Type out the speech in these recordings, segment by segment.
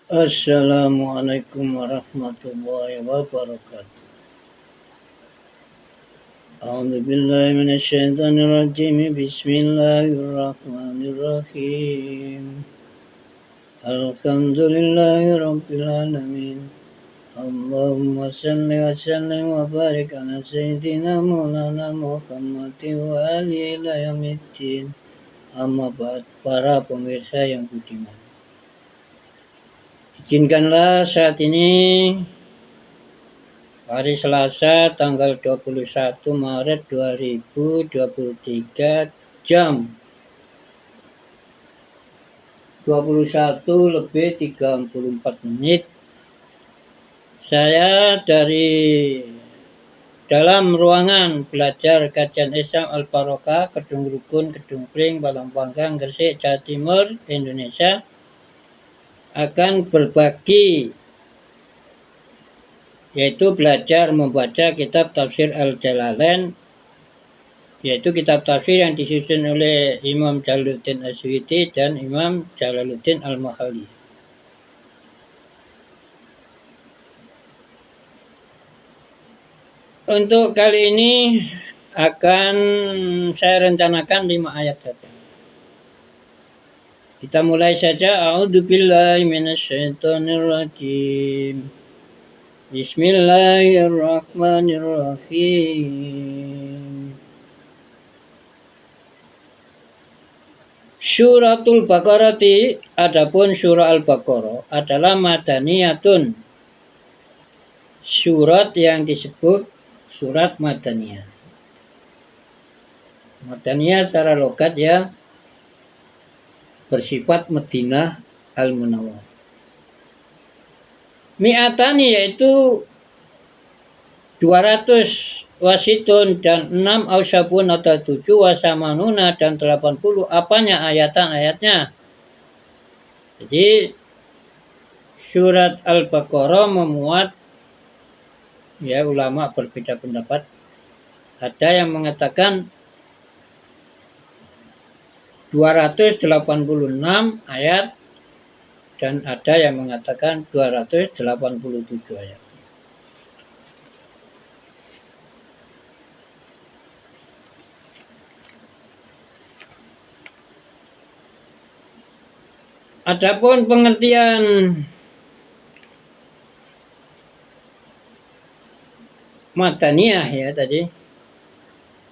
Assalamualaikum warahmatullahi wabarakatuh. A'udzu billahi minasyaitonir rajim. Bismillahirrahmanirrahim. Alhamdulillahi rabbil alamin. Allahumma shalli wa sallim wa barik ala sayyidina maulana Muhammadin wa alihi ila yaumiddin. Amma ba'd, para pemirsa yang budiman. Izinkanlah saat ini hari Selasa tanggal 21 Maret 2023 jam 21:34. Saya dari dalam ruangan belajar kajian Islam Al-Barokah, Kedung Rukun, Kedung Pring, Balong-Panggang, Gresik, Jawa Timur, Indonesia akan berbagi, yaitu belajar membaca kitab Tafsir Al-Jalalain, yaitu kitab tafsir yang disusun oleh Imam Jalaluddin Asyuyuti dan Imam Jalaluddin Al-Mahalli. Untuk kali ini akan saya rencanakan 5 ayat saja. Kita mulai saja. A'udzubillahi minasyaitonirrajim. Bismillahirrahmanirrahim. Suratul Baqarati, adapun surah Al-Baqarah adalah madaniyatun, surat yang disebut surat madaniyah. Madaniyah secara logat ya bersifat Madinah Al-Munawwarah. Mi'atani yaitu 200, wasitun dan 6, ausabun atau 7, wasamanuna dan 80. Apanya ayatan-ayatnya? Jadi surat Al-Baqarah memuat, ya ulama berbeda pendapat. Ada yang mengatakan 286 ayat dan ada yang mengatakan 287 ayat. Adapun pengertian madaniyah ya tadi.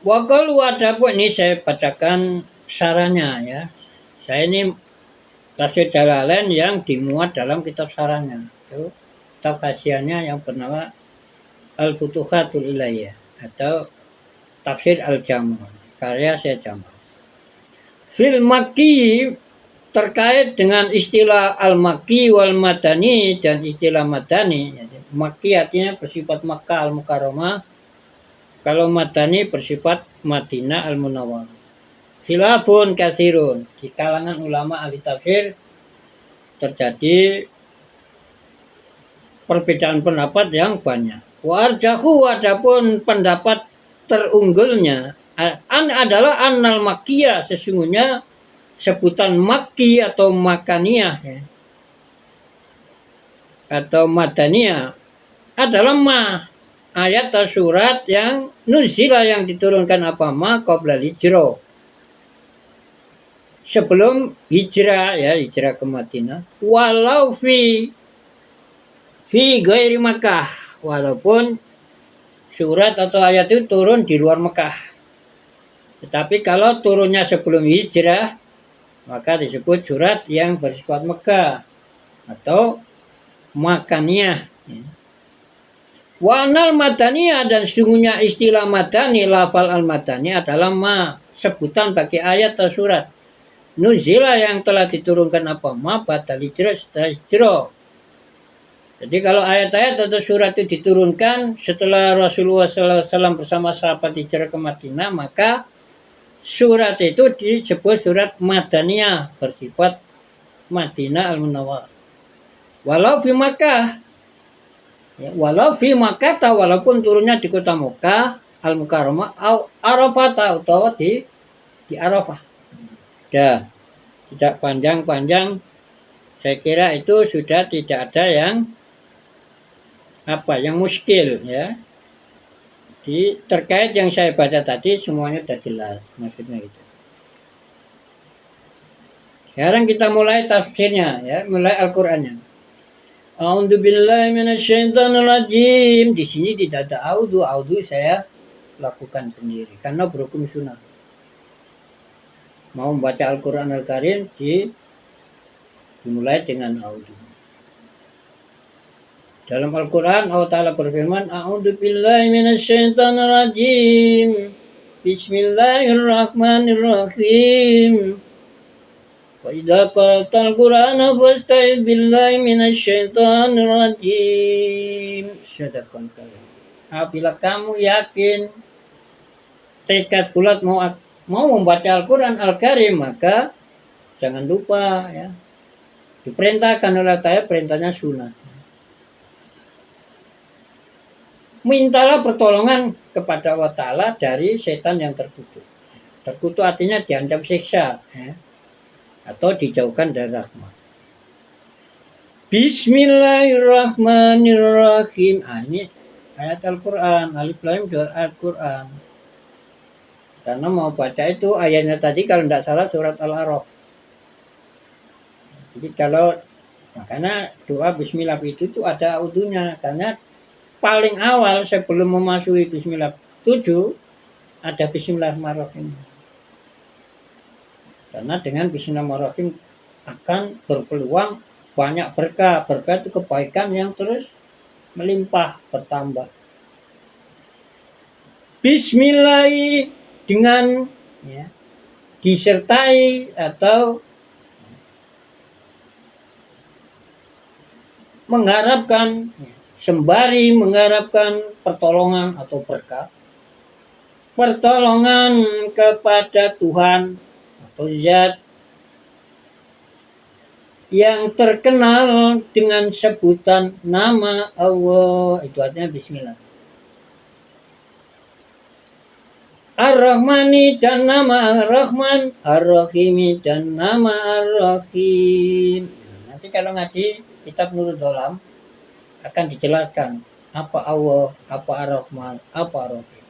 Waqalu, adapun ini saya bacakan sarannya ya. Saya ini Tafsir Jalalain yang dimuat dalam kitab sarannya. Itu kitab khasiannya yang bernama Al-Futuhatul Ilahiyah atau Tafsir Al-Jamu, karya Syekh Jamal. Fil Makki, terkait dengan istilah Al-Makki wal Madani dan istilah Madani. Makki artinya bersifat Makkah Al-Mukarramah. Kalau Madani bersifat Madinah Al-Munawwarah. Khilafun katsirun, di kalangan ulama ahli tafsir terjadi perbedaan pendapat yang banyak. Wa arjahu, adapun pendapat terunggulnya adalah annal makkiyah, sesungguhnya sebutan Makki atau Makaniyah ya, atau Madaniyah adalah ayat atau surat yang nuzila, yang diturunkan apa qabla hijrah, sebelum hijrah ya, hijrah ke Madinah. Walau fi ghairi Makkah, walaupun surat atau ayat itu turun di luar Mekah. Tetapi kalau turunnya sebelum hijrah, maka disebut surat yang bersifat Mekah atau Makaniyah. Wa anal madaniyah, dan sesungguhnya istilah madani, lafal al-madani adalah sebutan bagi ayat atau surat nuzila yang telah diturunkan apa ba'da hijrah, setelah hijrah. Jadi kalau ayat-ayat atau surat itu diturunkan setelah Rasulullah SAW bersama sahabat hijrah ke Madinah, maka surat itu disebut surat Madaniyah, bersifat Madinah Al-Munawwarah. Walau fi Makkah, ya, walau fi Makkah, walaupun turunnya di kota Makkah Al-Mukarramah, Arafah atau di Arafah. Ya, tidak panjang-panjang, Saya kira itu sudah tidak ada yang yang muskil ya. Terkait yang saya baca tadi semuanya sudah jelas maksudnya itu. Sekarang kita mulai tafsirnya ya, mulai Al-Qur'annya. A'udzubillahi minasyaitonirrajim. Di sini tidak ada audu saya lakukan sendiri karena berhukum sunnah. Mau membaca Al-Qur'an Al-Karim dimulai dengan audu. Dalam Al-Quran Allah Ta'ala berfirman, A'udzubillahi minasyaitonirrajim. Bismillahirrahmanirrahim. Wa idza qara'tal Qur'ana fasta'idz billahi minasyaitonirrajim. Sadaqal karim. Apabila kamu yakin tekad bulat mau membaca Al-Quran Al-Karim, maka jangan lupa ya. Diperintahkan oleh Allah, perintahnya sunnah. Mintalah pertolongan kepada Allah Ta'ala dari setan yang terkutuk. Terkutuk artinya diancam siksa ya, atau dijauhkan dari rahmat. Bismillahirrahmanirrahim. Ini ayat Al-Quran. Alif Lam Mim Al-Quran. Karena mau baca itu ayatnya tadi kalau tidak salah surat Al-A'raf. Jadi makanya doa Bismillah itu ada audunya, karena paling awal sebelum memasuki Bismillah 7 ada Bismillahirrahmanirrahim. Karena dengan Bismillahirrahmanirrahim akan berpeluang banyak berkah. Berkah itu kebaikan yang terus melimpah bertambah. Bismillah dengan ya, disertai atau mengharapkan, sembari mengharapkan pertolongan atau berkah, pertolongan kepada Tuhan atau zat yang terkenal dengan sebutan nama Allah, itu artinya Bismillah. Ar-Rahmani dan nama Ar-Rahman, Ar-Rahimi dan nama Ar-Rahim. Nanti kalau ngaji kitab Nurul Dolam akan dijelaskan apa Allah, apa Ar-Rahman, apa Ar-Rahim.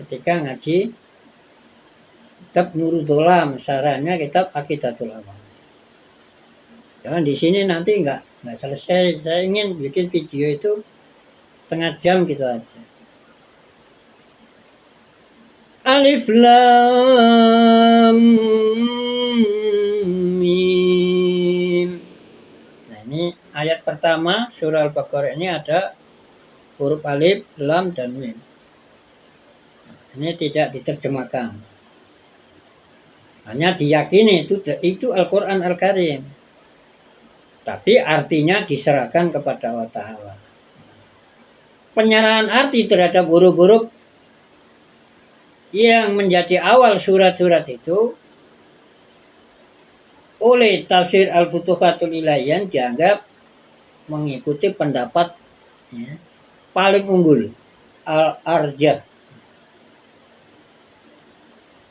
Ketika ngaji kitab Nurul Dolam, sarannya kitab Aqidatul Awam. Jangan di sini nanti nggak selesai. Saya ingin bikin video itu setengah jam gitu aja. Alif Lam Mim. Nah, ini ayat pertama surah Al-Baqarah ini ada huruf alif, lam, dan mim. Ini tidak diterjemahkan. Hanya diyakini itu Al-Quran Al-Karim. Tapi artinya diserahkan kepada Allah Ta'ala. Penyerahan arti terhadap huruf-huruf yang menjadi awal surat-surat itu oleh tafsir Al-Futuhatul Ilahiyah dianggap mengikuti pendapat ya, paling unggul Al-Arjah.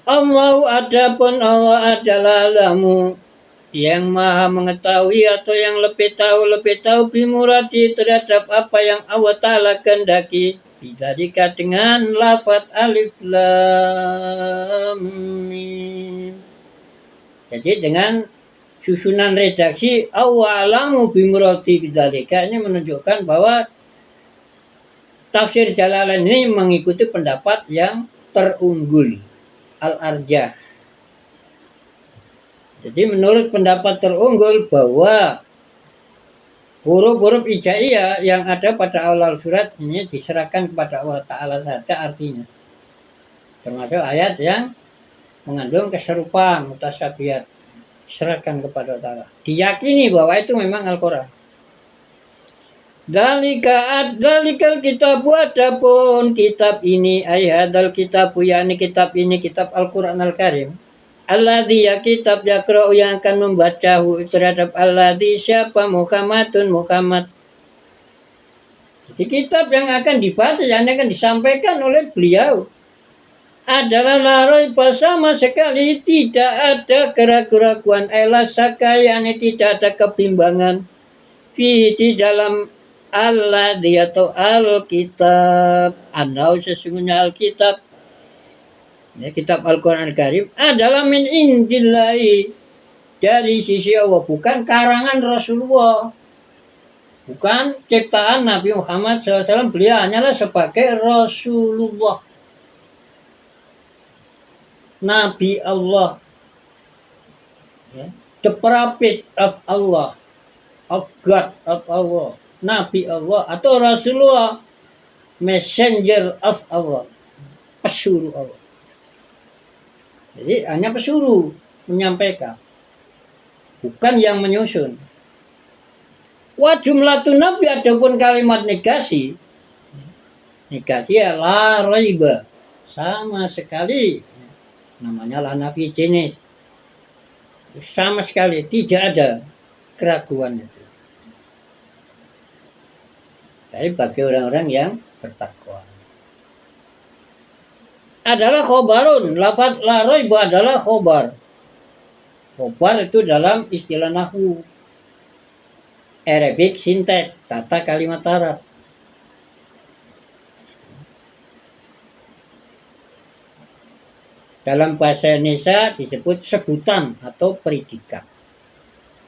Allahu adapun Allah adalah lamu yang maha mengetahui atau yang lebih tahu bimuradi terhadap apa yang Allah Ta'ala kehendaki. Jika dengan lafaz alif lam mim. Jadi dengan susunan redaksi awalamu bimurati bidzalika ini menunjukkan bahwa tafsir Jalalain ini mengikuti pendapat yang terunggul Al-Arjah. Jadi menurut pendapat terunggul bahwa huruf-huruf hijaiyah yang ada pada awal surat ini diserahkan kepada Allah Ta'ala saja artinya. Termasuk ayat yang mengandung keserupaan, mutasyabihat. Diserahkan kepada Allah Ta'ala. Diyakini bahwa itu memang Al-Quran. Dalikal kitabu adapun kitab ini ayhadal kitabu yakni kitab ini kitab Al-Quran Al-Karim. Alladzi ya kitab yaqra'u yang akan membaca terhadap alladzi siapa Muhammadun Muhammad. Jadi kitab yang akan dibaca yang akan disampaikan oleh beliau. adalah laroi sama sekali tidak ada keraguan elas sakayane tidak ada kebimbangan di dalam alladzi atau Alkitab anau sesungguhnya Alkitab ya, kitab Al-Quran Al-Karim adalah min indillahi dari sisi Allah bukan karangan Rasulullah bukan ciptaan Nabi Muhammad SAW beliau hanyalah sebagai Rasulullah Nabi Allah, ya. The prophet of Allah, of God of Allah, Nabi Allah atau Rasulullah, messenger of Allah, pesuruh Allah. Jadi hanya pesuruh menyampaikan, bukan yang menyusun. Wa jumlatun nabi adapun kalimat negasi ya la raiba sama sekali. Namanya lah nafi jenis sama sekali tidak ada keraguan itu. Tapi bagi orang-orang yang bertakwa adalah khobarun. Lafaz la raiba adalah khobar. Khobar itu dalam istilah nahwu Arabic syntax tata kalimat Arab. Dalam bahasa Indonesia disebut sebutan atau predikat.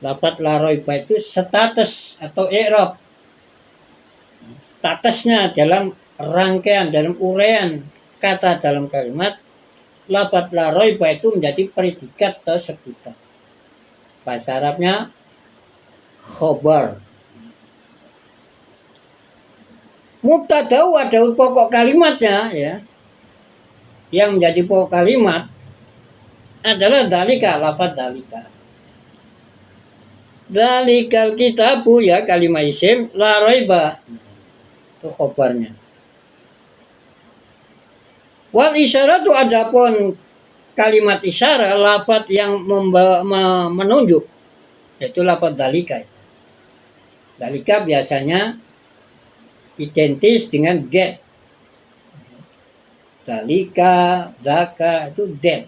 Lafaz la raiba itu status atau i'rab. Statusnya dalam rangkaian, dalam uraian kata dalam kalimat, lafaz la raiba itu menjadi predikat atau sebutan. Bahasa Arabnya khobar. Mubtada'u ada pokok kalimatnya ya. Yang menjadi pokok kalimat adalah dalika, lafaz dalika. Dalikal kitabu ya kalimat isim la raiba itu khobarnya. Wal isyaratu adapun kalimat isyarat lafaz yang menunjuk yaitu lafaz dalika. Dalika biasanya identis dengan get. Dalika, daka itu that.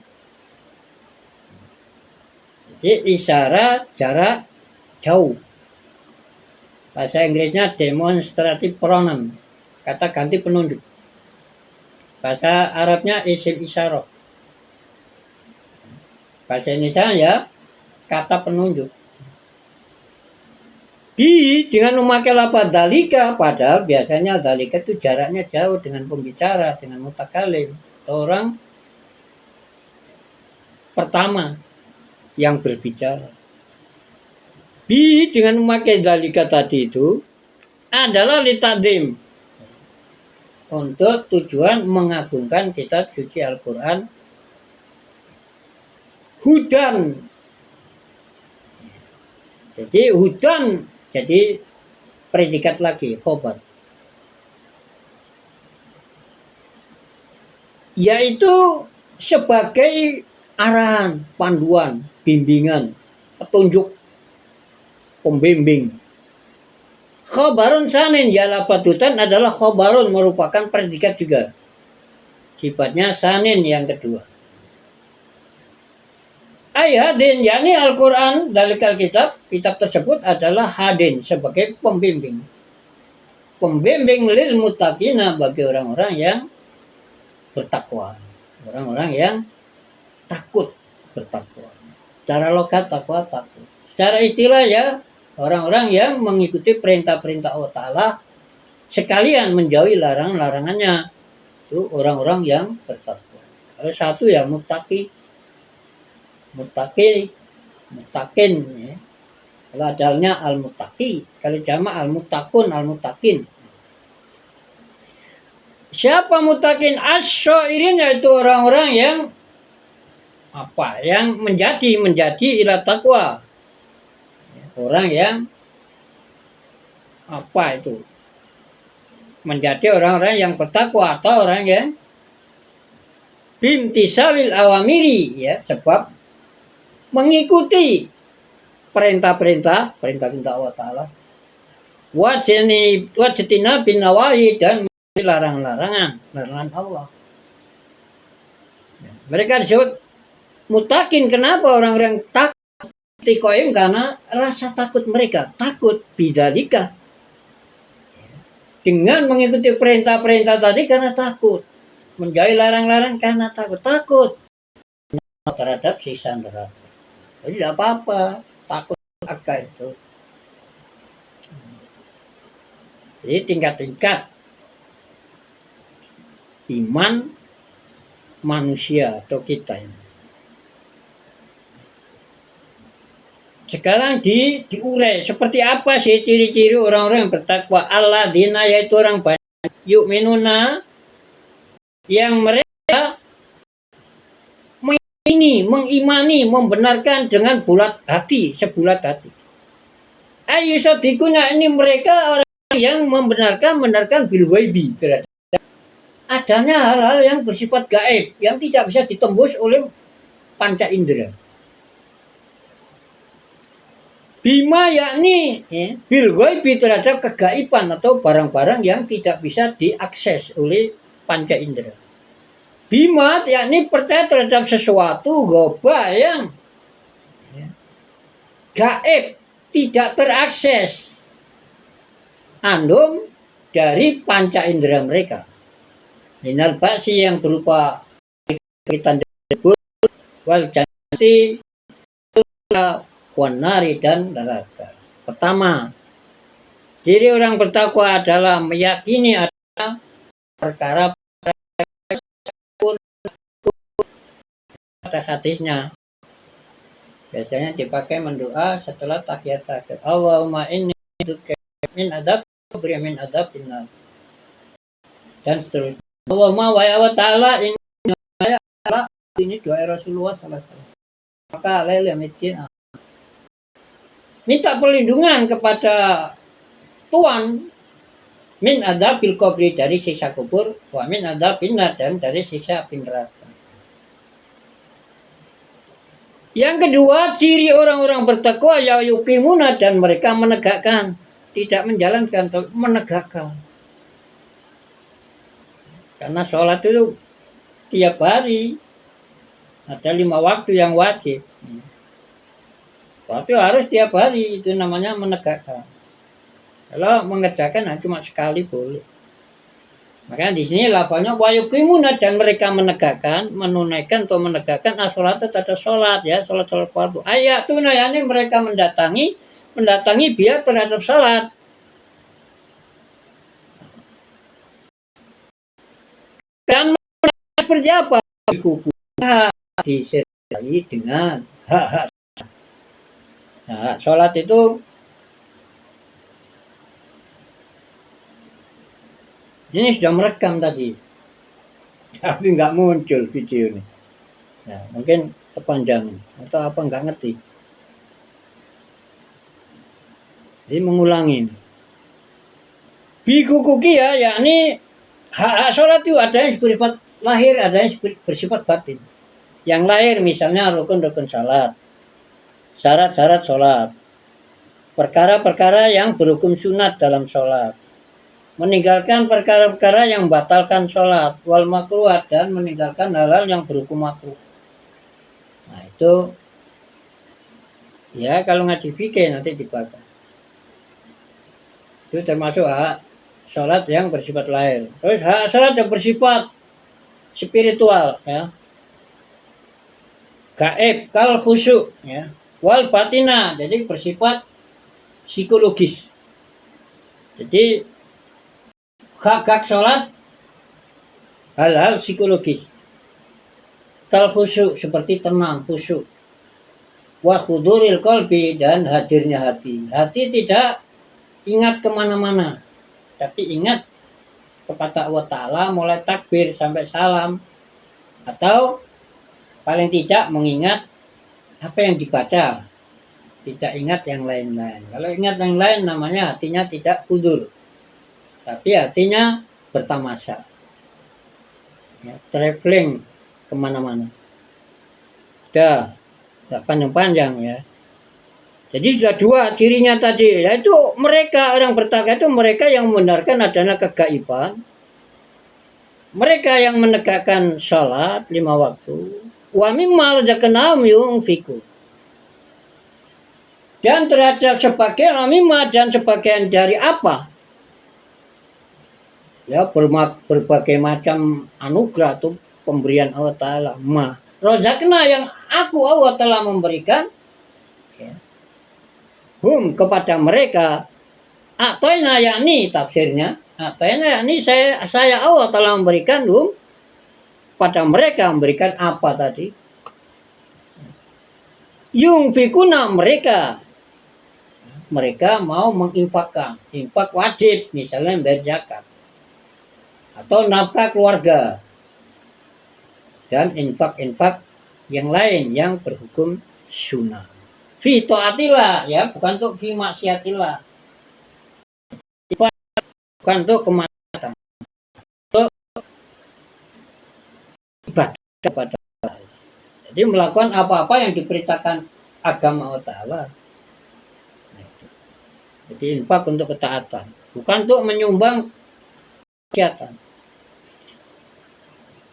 Jadi isyarat jarak jauh. Bahasa Inggrisnya demonstrative pronoun. Kata ganti penunjuk. Bahasa Arabnya isim isyarah. Bahasa Indonesia ya kata penunjuk. Dengan memakai lafaz dalika, padahal biasanya dalika itu jaraknya jauh dengan pembicara, dengan mutakalim, orang pertama yang berbicara. Dengan memakai dalika tadi itu adalah litadim untuk tujuan mengagungkan kitab suci Al-Quran hudan. Jadi hudan jadi predikat lagi, khobar. Yaitu sebagai arahan, panduan, bimbingan, petunjuk, pembimbing. Khobarun sanin ya lapatutan adalah khobarun merupakan predikat juga. Sifatnya sanin yang kedua. Hadin, yakni Al-Quran dalikal kitab tersebut adalah hadin sebagai pembimbing. Pembimbing lil muttaqina bagi orang-orang yang bertakwa. Orang-orang yang takut bertakwa. Secara logat takwa takut. Secara istilah ya orang-orang yang mengikuti perintah-perintah Allah Ta'ala sekalian menjauhi larangan-larangannya. Itu orang-orang yang bertakwa. Ada satu yang muttaqi. Muttaqin ya. Kalau adalnya al-muttaqi, kalau jama' al-muttaqun, al-muttaqin. Siapa muttaqin? Asy-syairin yaitu orang-orang yang yang menjadi ila taqwa. Orang yang itu? Menjadi orang-orang yang bertakwa atau orang yang bimtisalil awamiri ya, sebab mengikuti perintah-perintah Allah Ta'ala wajitina bin nawahi dan larangan-larangan Allah. Mereka disebut mutakin. Kenapa orang-orang takut? Tikoim karena rasa takut mereka. Takut bidalika. Dengan mengikuti perintah-perintah tadi karena takut. Menjauhi larang-larang karena takut. Takut terhadap siksa neraka. Jadi tidak apa-apa. Takut neraka itu. Jadi tingkat-tingkat iman manusia atau kita ini. Sekarang diurai seperti apa sih ciri-ciri orang-orang yang bertakwa. Alladzina, yaitu orang banyak yu'minuna, yang mereka mengimani, membenarkan dengan bulat hati, sebulat hati. Ayyusadikuna, ini mereka orang yang membenarkan bil ghaibi, terhadap adanya hal-hal yang bersifat gaib, yang tidak bisa ditembus oleh panca indera. Bima, yakni bil ghaibi, terhadap kegaiban atau barang-barang yang tidak bisa diakses oleh panca indera. Bima, yakni percaya terhadap sesuatu ghaiba yang gaib, tidak terakses andum dari panca indera mereka. Minal ba'si, yang berupa kaitan tersebut, wal jannati, wanari, dan neraka. Pertama, ciri orang bertakwa adalah meyakini ada perkara pada hadisnya. Biasanya dipakai mendoa setelah tahiyat akhir. Allahumma inni a'udzubika min adzab qabri min adzab finnar. Dan seterusnya. Allahumma wa ta'ala, ini doa Rasulullah sallallahu alaihi wasallam. Maka alaihi minta perlindungan kepada Tuhan min adzabil qabri, dari siksa kubur, wa min adzabin nar, dan dari siksa api neraka. Yang kedua, ciri orang-orang bertakwa ya yuqimuna, dan mereka menegakkan, tidak menjalankan, tapi menegakkan. Karena sholat itu tiap hari ada 5 waktu yang wajib. Waktu harus tiap hari, itu namanya menegakkan. Kalau mengerjakan cuma sekali boleh. Makanya di sini lafalnya wa yuqimuna, dan mereka menegakkan, menunaikan atau menegakkan as-sholat, ada sholat ya, sholat fardu. Ayatuna, yakni mereka mendatangi biar terhadap sholat. Dan seperti apa? Disertai dengan hak-hak. Nah, sholat itu ini sudah merekam tadi, tapi nggak muncul video ini. Nah, mungkin kepanjangan atau apa nggak ngerti. Jadi mengulangi. Bikukuki ya, yakni hak sholat itu ada yang bersifat lahir, ada yang bersifat batin. Yang lahir misalnya rukun-rukun sholat, syarat-syarat sholat, perkara-perkara yang berhukum sunat dalam sholat, meninggalkan perkara-perkara yang membatalkan sholat, wal makruh, dan meninggalkan hal-hal yang berhukum makruh. Nah itu ya kalau ngaji fikih nanti dibahas. Itu termasuk hak sholat yang bersifat lahir. Terus hak sholat yang bersifat spiritual ya, gaib, kal khusyuk ya, wal batina, jadi bersifat psikologis. Jadi hak sholat hal-hal psikologis, kal khusyuk, seperti tenang, khusyuk, wa khuduril qalbi, dan hadirnya hati. Hati tidak ingat kemana-mana, tapi ingat kepada Allah Ta'ala mulai takbir sampai salam, atau paling tidak mengingat apa yang dibaca, tidak ingat yang lain-lain. Kalau ingat yang lain namanya hatinya tidak kudur, tapi hatinya bertamasya ya, traveling kemana-mana. Sudah panjang-panjang ya. Jadi sudah 2 cirinya tadi, yaitu mereka orang bertakwa itu mereka yang membenarkan adanya kegaiban, mereka yang menegakkan sholat 5 waktu, wa mimma razaqnahum yunfiqun. Dan terhadap sebagian mimma dan sebagian dari apa? Ya, berbagai macam anugerah atau pemberian Allah Ta'ala. Rozakna yang aku Allah telah memberikan, ya, kepada mereka. Atoina yakni tafsirnya. Atoina yakni saya Allah telah memberikan pada mereka, memberikan apa tadi? Yungfikuna mereka mau menginfakkan, infak wajib, misalnya bayar zakat atau nafkah keluarga dan infak-infak yang lain yang berhukum sunnah. Fi taatillah, ya, bukan untuk fi maksiatillah, bukan untuk kemaksiatan, untuk ibadah kepada Allah. Jadi melakukan apa-apa yang diperintahkan agama Allah Ta'ala. Jadi infak untuk ketaatan, bukan untuk menyumbang kegiatan.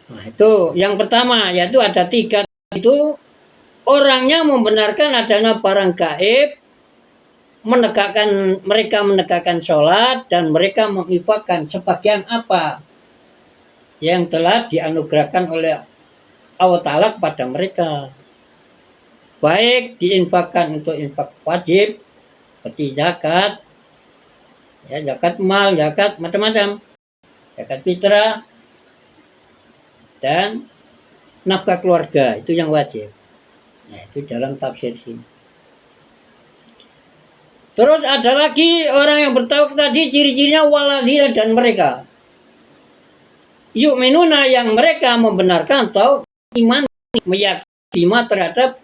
Nah, itu yang pertama, yaitu ada 3 itu. Orangnya membenarkan adanya barang gaib, mereka menegakkan sholat, dan mereka menginfakkan sebagian apa yang telah dianugerahkan oleh Allah Ta'ala kepada mereka. Baik diinfakkan untuk infak wajib, seperti zakat, ya, zakat mal, zakat macam-macam, zakat fitrah, dan nafkah keluarga, itu yang wajib. Nah, itu dalam tafsir sini. Terus ada lagi orang yang bertauhid tadi, ciri-cirinya waladina dan mereka. Yu'minuna yang mereka membenarkan atau iman, meyakini terhadap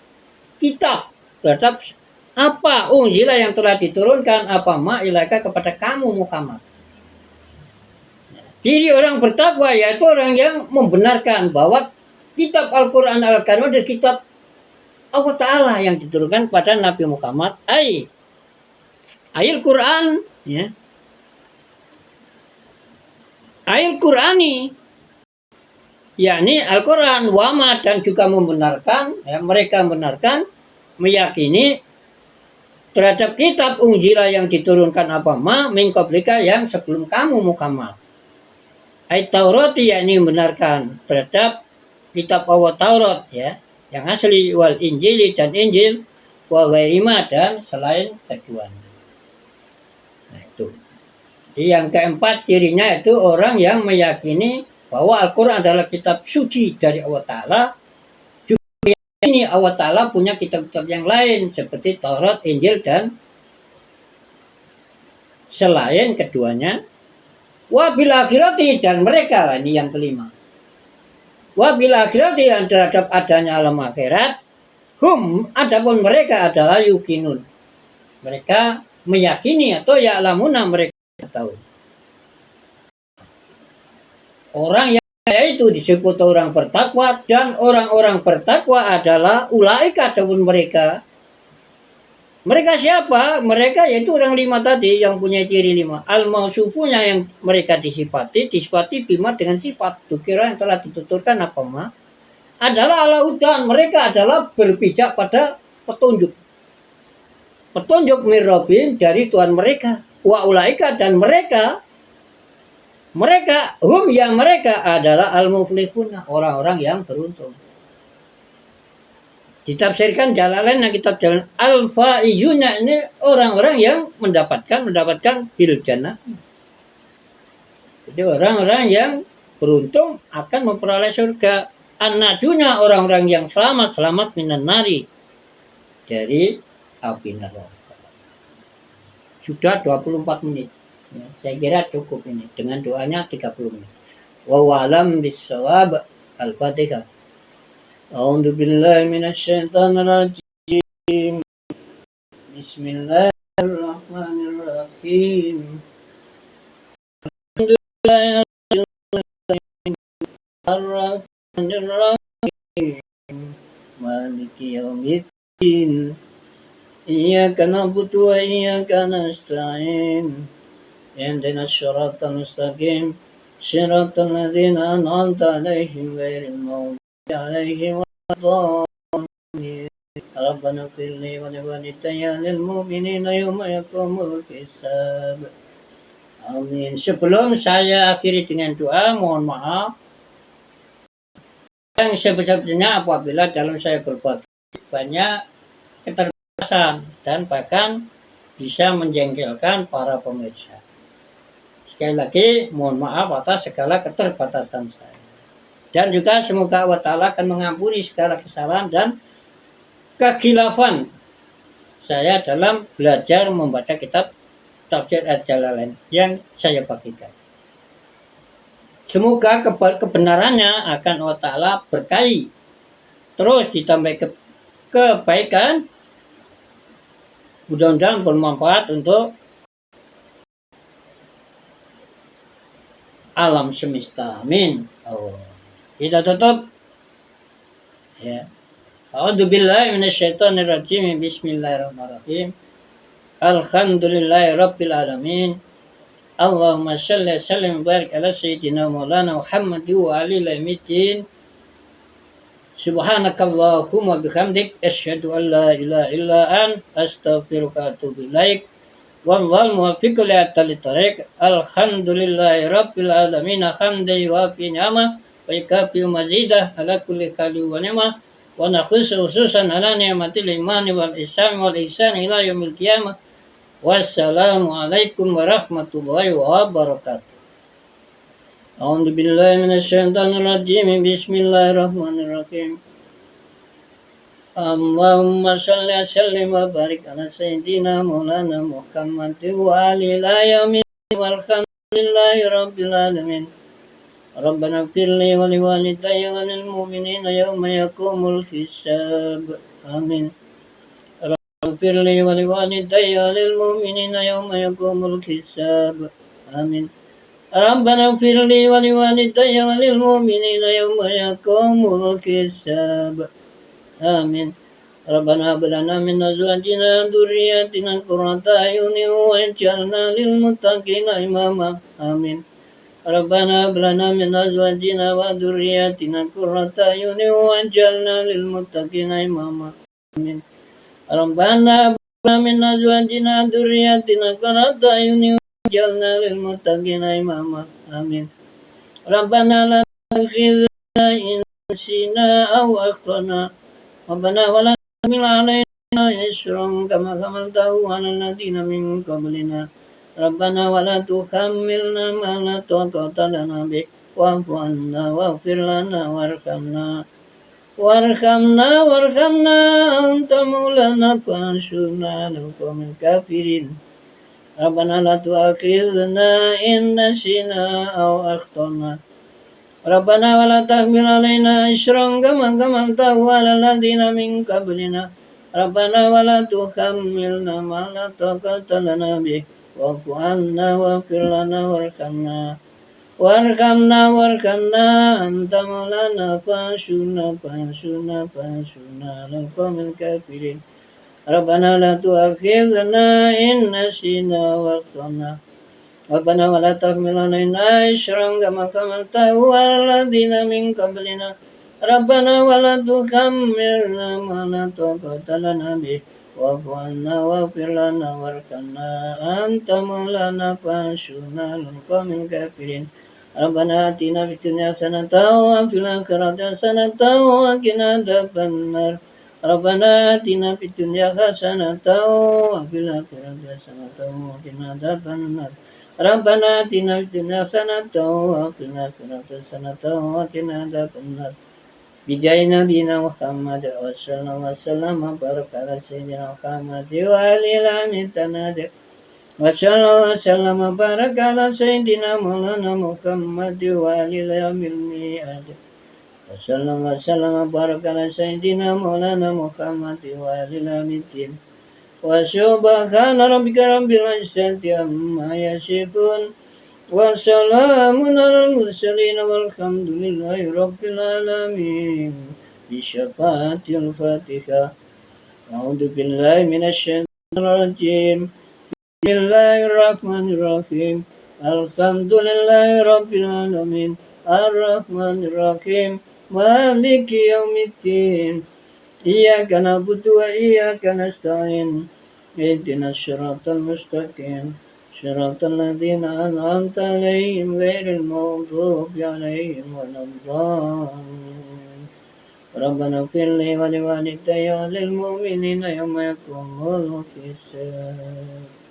kitab, terhadap apa unjila yang telah diturunkan, apa ilaika kepada kamu Muhammad. Jadi orang bertakwa yaitu orang yang membenarkan bahwa kitab Al-Quran Al-Karim adalah kitab Allah Ta'ala yang diturunkan kepada Nabi Muhammad. Ayat Quran, ya. Ayat Qurani, yakni Al-Quran, wama, dan juga membenarkan, ya, mereka membenarkan, meyakini terhadap kitab unjila yang diturunkan apa min qablika yang sebelum kamu Muhammad. Ayat Taurat, yakni membenarkan terhadap kitab Allah Taurat, ya, yang asli, wal Injili dan Injil, wa ghairima, dan selain keduanya. Nah, itu. Jadi yang keempat cirinya itu orang yang meyakini bahwa Al-Quran adalah kitab suci dari Allah Ta'ala. Juga ini Allah Ta'ala punya kitab-kitab yang lain seperti Taurat, Injil, dan selain keduanya. Wabil akhirati, dan mereka, ini yang kelima. Wabil akhirati, yang terhadap adanya alam akhirat. Adapun mereka adalah yukinun. Mereka meyakini atau ya'lamuna, mereka tahu. Orang yang itu disebut orang bertakwa, dan orang-orang bertakwa adalah ulaika, adapun mereka. Mereka siapa? Mereka yaitu orang 5 tadi yang punya ciri 5. Al-mausufunya yang mereka disifati bima dengan sifat. Dukira yang telah dituturkan apa adalah ala hudan. Mereka adalah berpijak pada petunjuk. Petunjuk mirrobin dari Tuhan mereka. Wa ulaika, dan mereka yang mereka adalah al-muflihuna, orang-orang yang beruntung. Ditafsirkan Jalalain, kitab Jalalain, al-faizuna, ini orang-orang yang mendapatkan bil jannah. Jadi orang-orang yang beruntung akan memperoleh surga. An-najuna, orang-orang yang selamat minan nari, dari api neraka. Sudah 24 menit. Ya, saya kira cukup ini. Dengan doanya 30 menit. Wallahu bissawab. Al-Fatihah. A'udzu billahi minasyaitonir rajim. Bismillahirrahmanirrahim. Ar-Rahmanir-Rahim. Maliki yaumiddin. Iyyaka na'budu wa iyyaka nasta'in. Ihdinas siratal mustaqim. صراط الذين أنعمت عليهم غير المغضوب عليهم ولا الضالين. ربنا اغفر لي ولوالدي وللمؤمنين يوم يقوم الحساب. Amin. Sebelum saya akhiri dengan doa, mohon maaf yang sebesar-besarnya apabila dalam saya berbuat banyak keterbatasan dan bahkan bisa menjengkelkan para pemirsa. Sekali lagi mohon maaf atas segala keterbatasan saya. Dan juga semoga Allah Ta'ala akan mengampuni segala kesalahan dan kekhilafan saya dalam belajar membaca kitab Tafsir Al-Jalalain yang saya bagikan. Semoga kebenarannya akan Allah Ta'ala berkahi, terus ditambah kebaikan, mudah-mudahan bermanfaat untuk alam semesta. Amin. Kita tutup. Ya. A'udzubillahi minasyaitonirrajim. Bismillahirrahmanirrahim. Alhamdulillahi rabbil alamin. Allahumma shalli wa sallim wa barik ala sayyidina maulana Muhammad wa ali lamiddin. Subhanakallahumma bihamdik asyhadu an la ilaha illa anta astaghfiruka wa atubu ilaik. Wallahul muwaffiq li aqwamit thoriq. Alhamdulillahi rabbil alamin. Hamdan yuwafi ni'amah wa yukafi mazidah ala kulli khalin wa ni'mah. Wa nakhusu khususan ala ni'matil imani wal ihsan ila yaumil qiyamah. Wassalamualaikum warahmatullahi wabarakatuh. A'udzu billahi minasyaitonir rajim. Bismillahirrahmanirrahim. Allahumma shalli wa sallim wa barik ala sayyidina maulana Muhammad wa ali yaumil walhamdulillahi rabbil alamin. Rabbana ighfir li wa liwalidayya wa lil mu'minina yawma yaqumul hisab. Amin. اغفر لي ولوالدي وللمؤمنين يوم يقوم الحساب. آمين. ربنا اغفر لي ولوالدي وللمؤمنين يوم يقوم الحساب. آمين. ربنا هب لنا من أزواجنا وذرياتنا قرة أعين واجعلنا للمتقين إماما. آمين. ربنا هب لنا من أزواجنا وذرياتنا قرة أعين واجعلنا للمتقين إماما. آمين. ربنا هب لنا من أزواجنا وذرياتنا قرة أعين واجعلنا للمتقين إماما. آمين. ربنا لا تؤاخذنا إن نسينا أو أخطأنا. ربنا ولا تحمل علينا إصرا كما حملته على الذين من قبلنا. ربنا ولا تحملنا ما لا طاقة لنا به واعف عنا واغفر لنا وارحمنا أنت مولانا فانصرنا على القوم الكافرين. ربنا لا تؤاخذنا إن نسينا أو أخطأنا. ربنا ولا تحمل علينا إصرا كما حملته على الذين من قبلنا. ربنا ولا تحملنا ما لا طاقة لنا به واعف عنا واغفر لنا وارحمنا أنت مولانا فانصرنا على القوم الكافرين. ربنا لا تؤاخذنا إن نسينا واخطأنا. ربنا ولا تحمل علينا إصرا كما حملته على الذين من قبلنا. ربنا ولا تحملنا ما لا طاقة لنا به واعف عنا واغفر لنا وارحمنا أنت مولانا فانصرنا على القوم الكافرين. ربنا آتنا في الدنيا حسنة وفي الآخرة حسنة وقنا عذاب النار. ربنا آتنا في الدنيا حسنة وفي الآخرة حسنة وقنا عذاب النار. ربنا آتنا في الدنيا حسنة وفي الآخرة حسنة وقنا عذاب النار. بجاه نبينا محمد صلى الله عليه وسلم وبارك على سيدنا محمد وآله الأمين وصلى الله وسلم وبارك على سيدنا مولانا محمد وآله يوم الميعاد. وصلى الله وسلم وبارك على سيدنا مولانا محمد وآله الأمين. وسبحان ربك رب العزة عما يصفون وسلام على المرسلين والحمد لله رب العالمين. بشفاعة الفاتحة. أعوذ بالله من الشيطان الرجيم. بسم الله الرحمن الرحيم. Alhamdulillahi Rabbil Alamin. Ar-Rahmanir Rahim. Maliki Yaumiddin. Iyyaka na'budu wa iyyaka nasta'in. Ihdinas siratal mustaqim. Siratal ladzina an'amta 'alaihim ghairil maghdubi 'alaihim waladdallin. ربنا اغفر لي ولوالدي وللمؤمنين يوم يقوم الحساب.